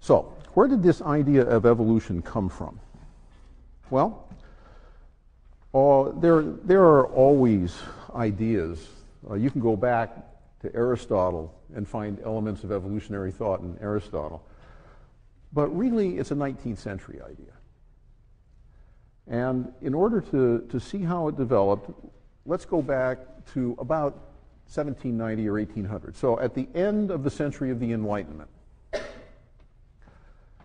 So, where did this idea of evolution come from? Well, there are always ideas. You can go back to Aristotle and find elements of evolutionary thought in Aristotle. But really, it's a 19th century idea. And in order to see how it developed, let's go back to about 1790 or 1800. So at the end of the century of the Enlightenment.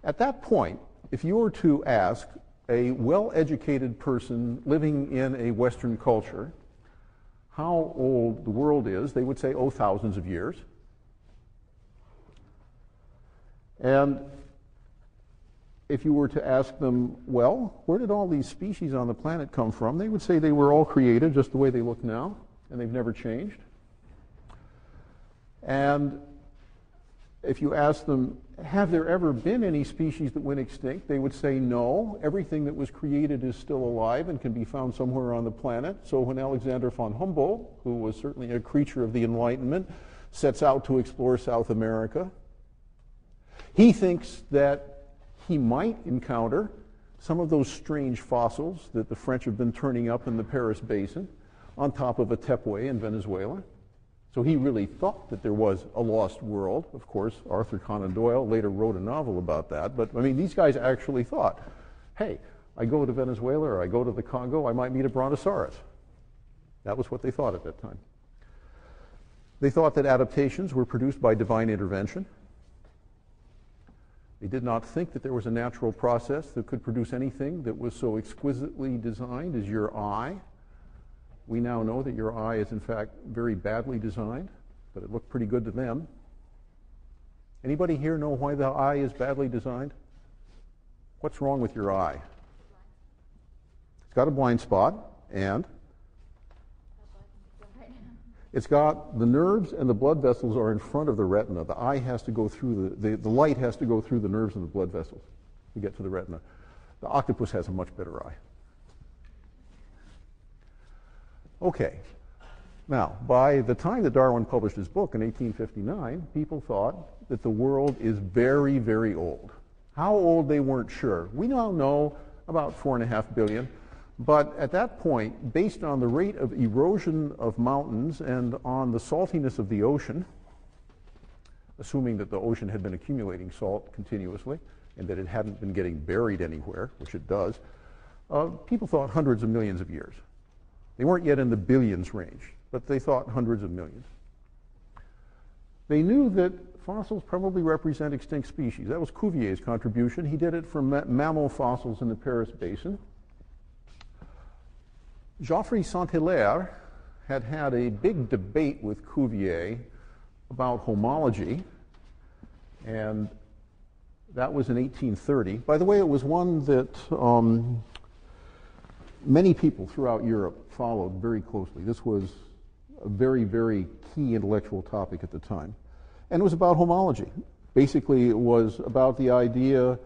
At that point, if you were to ask a well-educated person living in a Western culture how old the world is, they would say, oh, thousands of years. And if you were to ask them, well, where did all these species on the planet come from? They would say they were all created just the way they look now, and they've never changed. And if you ask them, have there ever been any species that went extinct? They would say no. Everything that was created is still alive and can be found somewhere on the planet. So when Alexander von Humboldt, who was certainly a creature of the Enlightenment, sets out to explore South America, he thinks that he might encounter some of those strange fossils that the French have been turning up in the Paris Basin on top of a tepue in Venezuela. So he really thought that there was a lost world. Of course, Arthur Conan Doyle later wrote a novel about that. But, I mean, these guys actually thought, hey, I go to Venezuela or I go to the Congo, I might meet a brontosaurus. That was what they thought at that time. They thought that adaptations were produced by divine intervention. They did not think that there was a natural process that could produce anything that was so exquisitely designed as your eye. We now know that your eye is, in fact, very badly designed, but it looked pretty good to them. Anybody here know why the eye is badly designed? What's wrong with your eye? It's got a blind spot, and it's got the nerves and the blood vessels are in front of the retina. The eye has to go through the light has to go through the nerves and the blood vessels to get to the retina. The octopus has a much better eye. Okay, now, by the time that Darwin published his book in 1859, people thought that the world is very, very old. How old, they weren't sure. We now know about 4.5 billion, but at that point, based on the rate of erosion of mountains and on the saltiness of the ocean, assuming that the ocean had been accumulating salt continuously and that it hadn't been getting buried anywhere, which it does, people thought hundreds of millions of years. They weren't yet in the billions range, but they thought hundreds of millions. They knew that fossils probably represent extinct species. That was Cuvier's contribution. He did it for mammal fossils in the Paris Basin. Geoffroy Saint-Hilaire had a big debate with Cuvier about homology, and that was in 1830. By the way, it was one that many people throughout Europe followed very closely. This was a very, very key intellectual topic at the time. And it was about homology. Basically, it was about the idea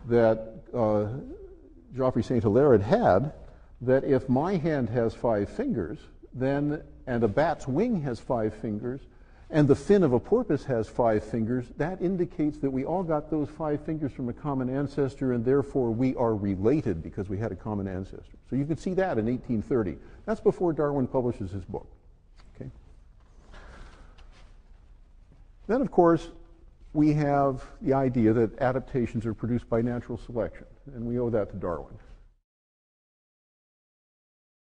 that Geoffroy Saint-Hilaire had that if my hand has 5 fingers, and a bat's wing has 5 fingers, and the fin of a porpoise has 5 fingers, that indicates that we all got those 5 fingers from a common ancestor, and therefore we are related because we had a common ancestor. So you can see that in 1830. That's before Darwin publishes his book. Okay. Then, of course, we have the idea that adaptations are produced by natural selection, and we owe that to Darwin.